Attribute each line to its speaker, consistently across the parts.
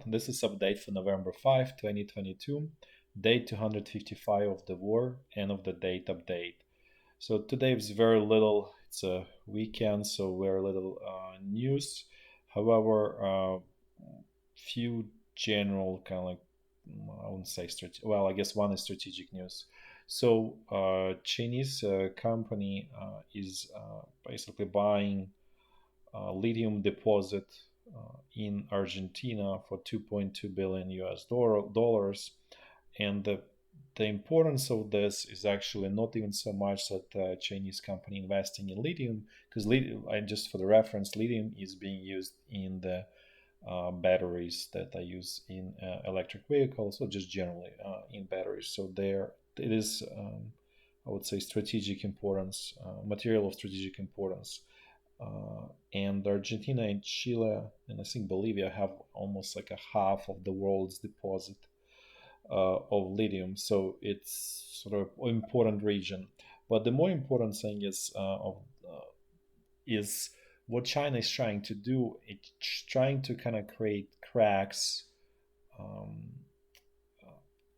Speaker 1: This is update for November 5, 2022, day 255 of the war, end of the date update. So today is very little, it's a weekend, so very little news. However, few general kind of like, I wouldn't say well, I guess one is strategic news. So Chinese company is basically buying lithium deposit in Argentina for 2.2 billion US dollars. And the importance of this is actually not even so much that Chinese company investing in lithium, because lithium, and just for the reference, lithium is being used in the batteries that I use in electric vehicles, or just generally in batteries. So there it is, I would say, strategic importance, material of strategic importance. And Argentina and Chile and I think Bolivia have almost like a half of the world's deposit of lithium. So it's sort of an important region. But the more important thing is what China is trying to do. It's trying to kind of create cracks um,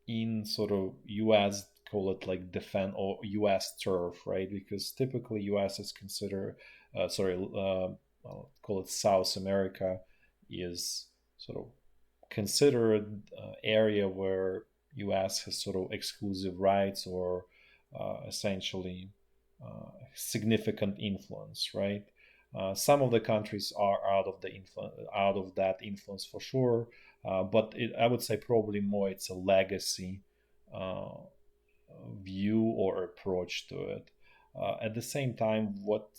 Speaker 1: in sort of U.S. call it like defend or U.S. turf, right? Because typically U.S. is considered, call it South America, is sort of considered area where U.S. has sort of exclusive rights or essentially significant influence, right? Some of the countries are out of that influence for sure, but I would say probably more it's a legacy uh, view or approach to it. At the same time, what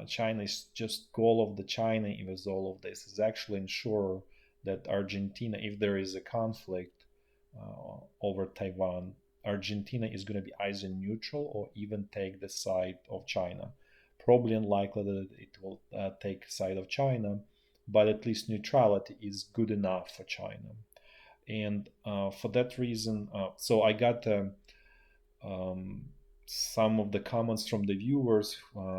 Speaker 1: China's just goal of the China with all of this is actually ensure that Argentina, if there is a conflict over Taiwan, Argentina is going to be either neutral or even take the side of China. Probably unlikely that it will take side of China, but at least neutrality is good enough for China. And for that reason, so I got um, some of the comments from the viewers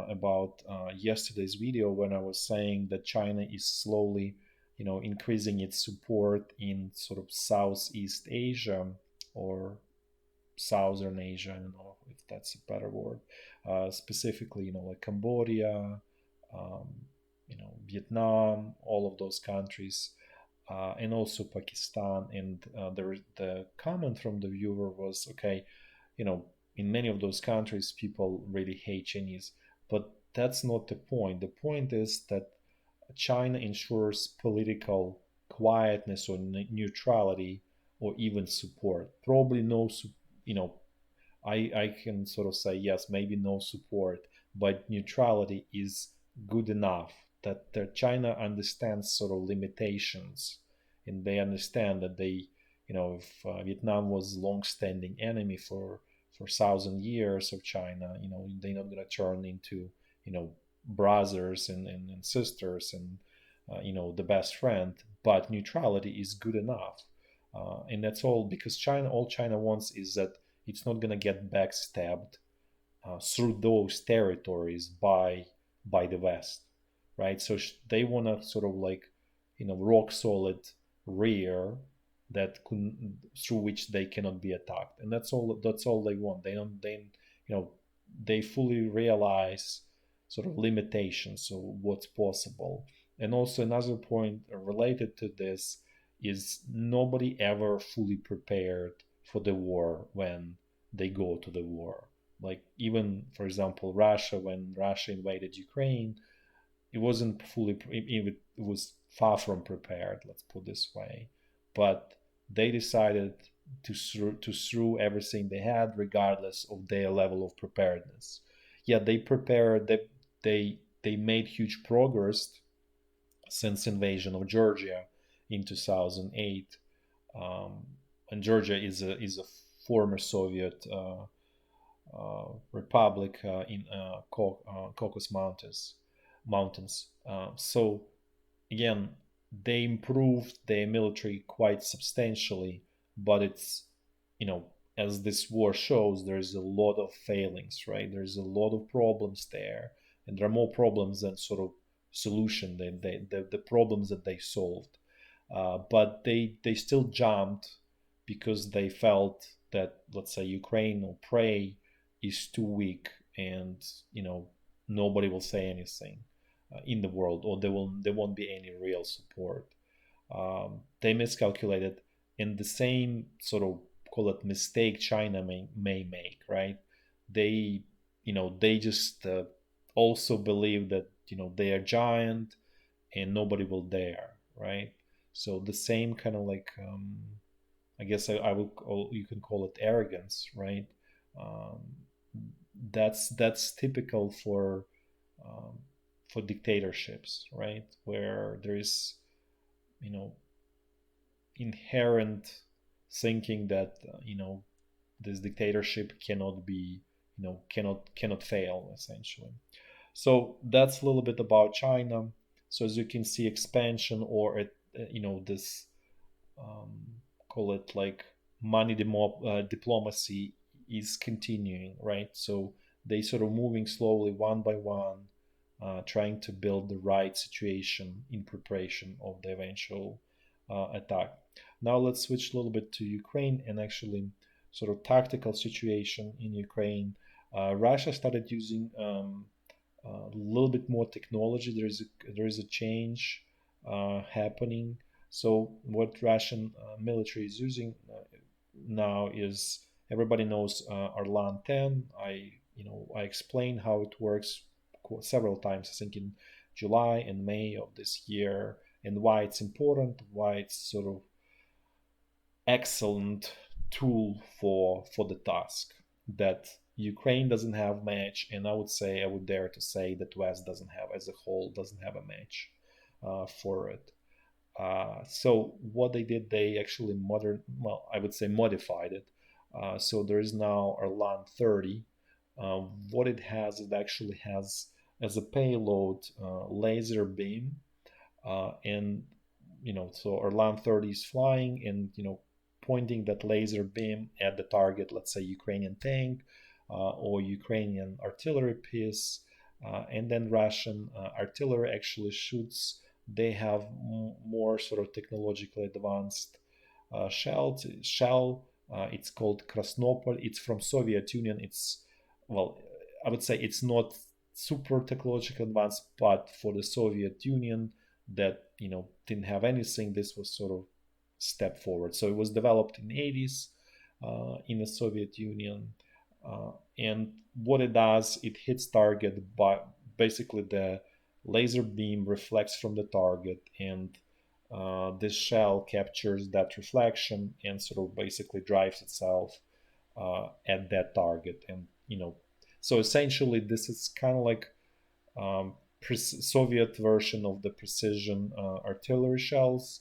Speaker 1: about yesterday's video when I was saying that China is slowly, increasing its support in sort of Southeast Asia or Southern Asia. I don't know if that's a better word. Specifically, like Cambodia, um, Vietnam, all of those countries, and also Pakistan. And the comment from the viewer was, okay, you know, in many of those countries, people really hate Chinese, but that's not the point. The point is that China ensures political quietness or neutrality or even support. Probably no, you know, I can sort of say yes, maybe no support, but neutrality is good enough that China understands sort of limitations, and they understand that if Vietnam was long-standing enemy for 1,000 years of China, they're not going to turn into brothers and sisters and the best friend, but neutrality is good enough. And that's all because all China wants is that it's not going to get backstabbed through those territories by the West, right? So they want to sort of like rock solid rear that through which they cannot be attacked, and that's all they want. You know they fully realize sort of limitations of what's possible. And also another point related to this is nobody ever fully prepared for the war when they go to the war. Like even for example Russia, when Russia invaded Ukraine, it wasn't fully it was far from prepared, let's put this way. But they decided to throw everything they had regardless of their level of preparedness. Yeah, they prepared, they made huge progress since invasion of Georgia in 2008. um, and Georgia is a former Soviet republic in Caucasus Mountains. So again, they improved their military quite substantially, but it's as this war shows, there's a lot of failings, right? There's a lot of problems there, and there are more problems than sort of solution than the problems that they solved. but they still jumped because they felt that, let's say, Ukraine or prey is too weak, and you know nobody will say anything in the world, or there won't be any real support. They miscalculated, in the same sort of, call it, mistake China may make, right? They, they just also believe that they are giant and nobody will dare, right? So the same kind of like, I guess I would call, you can call it arrogance, right? Um, that's typical um, for dictatorships, right? Where there is, you know inherent thinking that this dictatorship cannot be, cannot fail, essentially. So that's a little bit about China. So as you can see, expansion, or this, um, call it like money diplomacy, is continuing, right? So they sort of moving slowly, one by one, trying to build the right situation in preparation of the eventual attack. Now let's switch a little bit to Ukraine, and actually sort of tactical situation in Ukraine. Russia started using a little bit more technology. There is a change happening. So what Russian military is using now is, everybody knows Arlan 10. I explained how it works several times, I think in July and May of this year, and why it's important, why it's sort of excellent tool for the task that Ukraine doesn't have match, and I would dare to say that West doesn't have, as a whole, doesn't have a match for it. So what they did, they actually I would say modified it. So there is now Arlan 30. What it has, it actually has as a payload laser beam, and so Orlan 30 is flying, and pointing that laser beam at the target, let's say Ukrainian tank or Ukrainian artillery piece, and then Russian artillery actually shoots. They have more sort of technologically advanced shell. It's called Krasnopol. It's from Soviet Union. It's, well, I would say it's not super technologically advanced, but for the Soviet Union that didn't have anything, this was sort of step forward. So it was developed in the 80s in the Soviet Union, and what it does, it hits target, but basically the laser beam reflects from the target, and this shell captures that reflection and sort of basically drives itself at that target. And so essentially this is kind of like Soviet version of the precision artillery shells.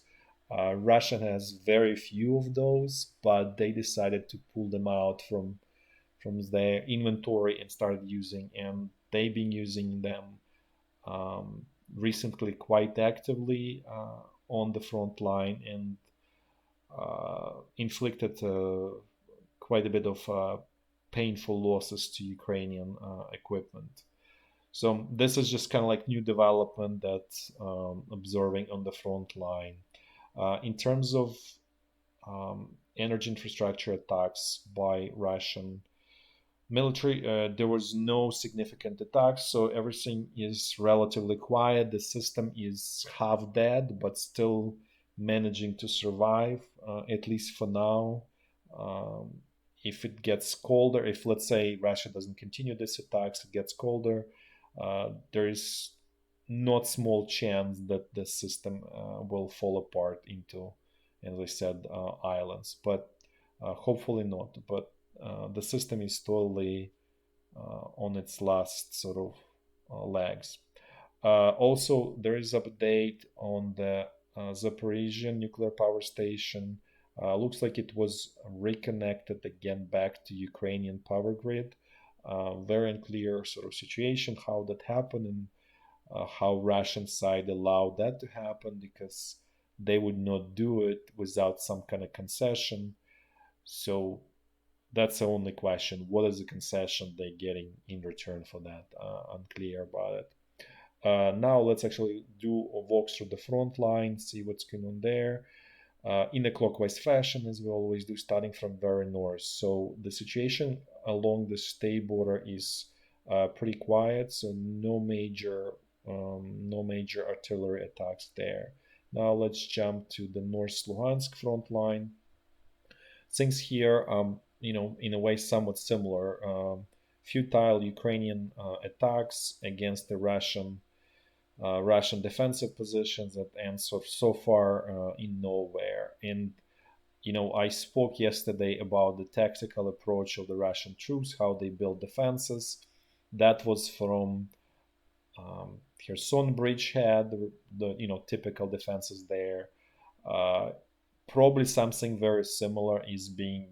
Speaker 1: Russia has very few of those, but they decided to pull them out from their inventory and started using, and they've been using them recently quite actively on the front line, and inflicted quite a bit of painful losses to Ukrainian equipment. So this is just kind of like new development that's observing on the front line. In terms of energy infrastructure attacks by Russian military, there was no significant attacks, so everything is relatively quiet. The system is half dead, but still managing to survive, at least for now. Um, if it gets colder, if, let's say, Russia doesn't continue these attacks, it gets colder, there is not small chance that the system will fall apart into, as I said, islands. But hopefully not. But the system is totally on its last sort of legs. Also, there is update on the Zaporizhya nuclear power station. Looks like it was reconnected again back to Ukrainian power grid. Very unclear sort of situation how that happened, and how Russian side allowed that to happen, because they would not do it without some kind of concession. So that's the only question. What is the concession they're getting in return for that? Unclear about it. Now let's actually do a walk through the front line, see what's going on there in a clockwise fashion, as we always do, starting from very north. So the situation along the state border is pretty quiet, so no major artillery attacks there. Now let's jump to the North Luhansk front line. Things here, in a way, somewhat similar. Futile Ukrainian attacks against the Russian defensive positions that end so far in nowhere. And I spoke yesterday about the tactical approach of the Russian troops, how they build defenses. That was from Kherson Bridgehead, the typical defenses there. Uh, Probably something very similar is being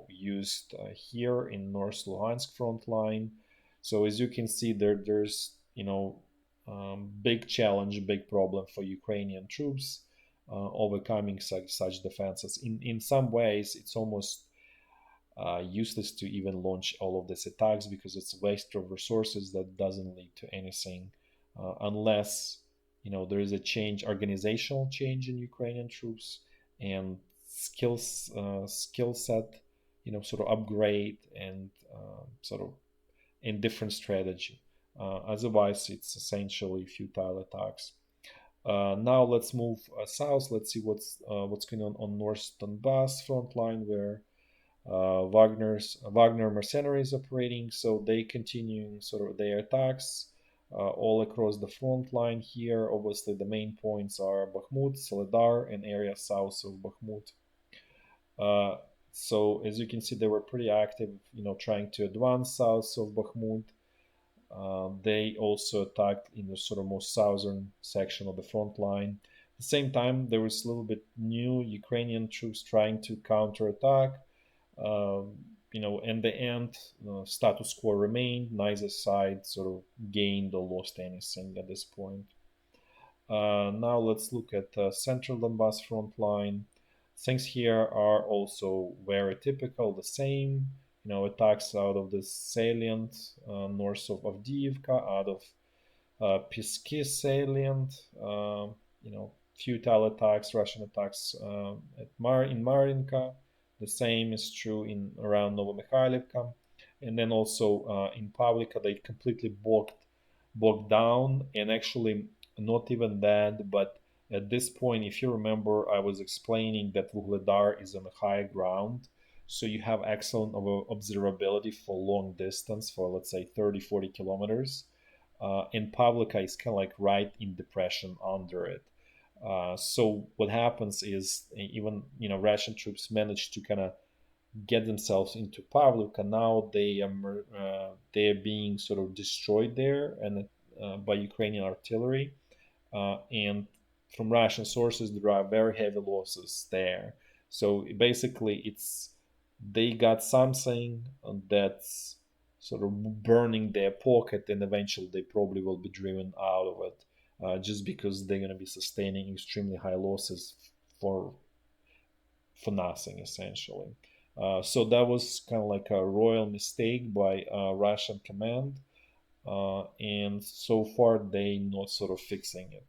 Speaker 1: used here in North Luhansk front line. So as you can see, there's big challenge, big problem for Ukrainian troops overcoming such defenses. In some ways, it's almost useless to even launch all of these attacks because it's a waste of resources that doesn't lead to anything unless there is a organizational change in Ukrainian troops and skill set, sort of upgrade and sort of in different strategy. Otherwise, it's essentially futile attacks. Now let's move south. Let's see what's going on North Donbass front line where Wagner mercenaries operating. So they continuing sort of their attacks all across the front line here. Obviously, the main points are Bakhmut, Soledar, and area south of Bakhmut. So as you can see, they were pretty active, trying to advance south of Bakhmut. They also attacked in the sort of most southern section of the front line. At the same time, there was a little bit new Ukrainian troops trying to counterattack. In the end, status quo remained. Neither side sort of gained or lost anything at this point. Now let's look at central Donbass front line. Things here are also very typical, the same. Attacks out of the salient north of Avdiivka, out of Pisky salient. Futile attacks, Russian attacks in Marinka. The same is true in around Novomikhailivka, and then also in Pavlika they completely bogged down, and actually not even that, but at this point, if you remember, I was explaining that Vuhledar is on a high ground, so you have excellent observability for long distance, for let's say 30, 40 kilometers. And Pavlika is kind of like right in depression under it. So what happens is even Russian troops manage to kind of get themselves into Pavlivka. Now they are being sort of destroyed there and by Ukrainian artillery, and from Russian sources there are very heavy losses there. So basically, it's they got something that's sort of burning their pocket, and eventually they probably will be driven out of it, just because they're going to be sustaining extremely high losses for for nothing essentially. So that was kind of like a royal mistake by Russian command, and so far they not sort of fixing it.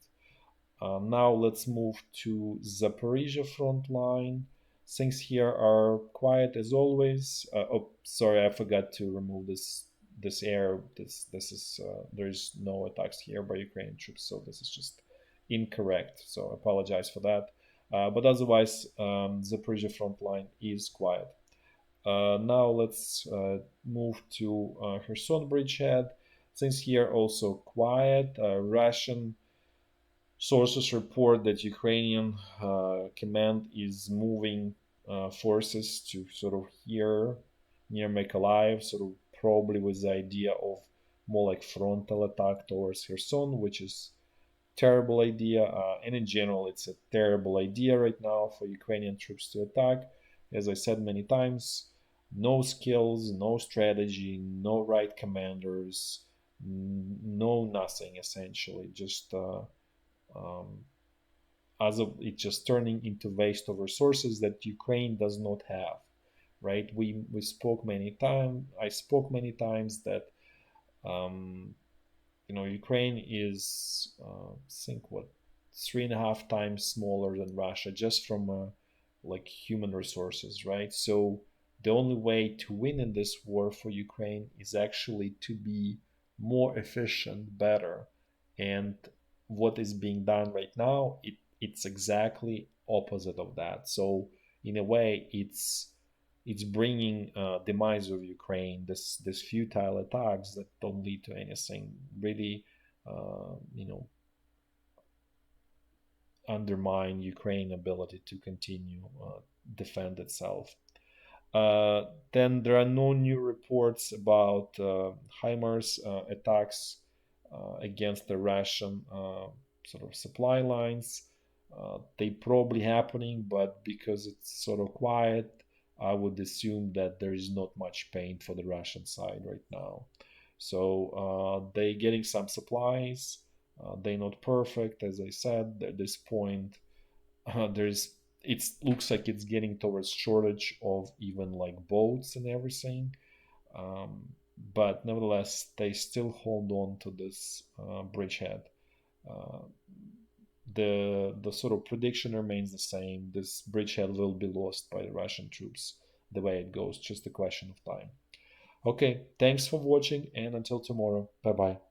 Speaker 1: Now let's move to Zaporizhya front line. Things here are quiet as always. Oh, sorry, I forgot to remove this air. This is there's no attacks here by Ukrainian troops, so this is just incorrect. So I apologize for that. But otherwise, Zaporizhya front line is quiet. Now let's move to Kherson bridgehead. Things here also quiet. Russian sources report that Ukrainian command is moving forces to sort of here near Mykolaiv, sort of probably with the idea of more like frontal attack towards Kherson, which is terrible idea. And in general, it's a terrible idea right now for Ukrainian troops to attack. As I said many times, no skills, no strategy, no right commanders, no nothing essentially. Just as of it's just turning into waste of resources that Ukraine does not have. Right? We spoke many times. I spoke many times that um, Ukraine is, I think, what, 3.5 times smaller than Russia, just from like human resources, right? So the only way to win in this war for Ukraine is actually to be more efficient, better. And what is being done right now, it's exactly opposite of that. So in a way, it's bringing demise of Ukraine. This futile attacks that don't lead to anything really, you know, undermine Ukraine ability to continue defend itself. Then there are no new reports about HIMARS attacks against the Russian sort of supply lines. They probably happening, but because it's sort of quiet, I would assume that there is not much pain for the Russian side right now. So they getting some supplies. They're not perfect, as I said. At this point, there's it looks like it's getting towards shortage of even like boats and everything. um, but nevertheless they still hold on to this bridgehead. uh, the sort of prediction remains the same. This bridgehead will be lost by the Russian troops the way it goes, just a question of time. Okay, thanks for watching, and until tomorrow, bye bye.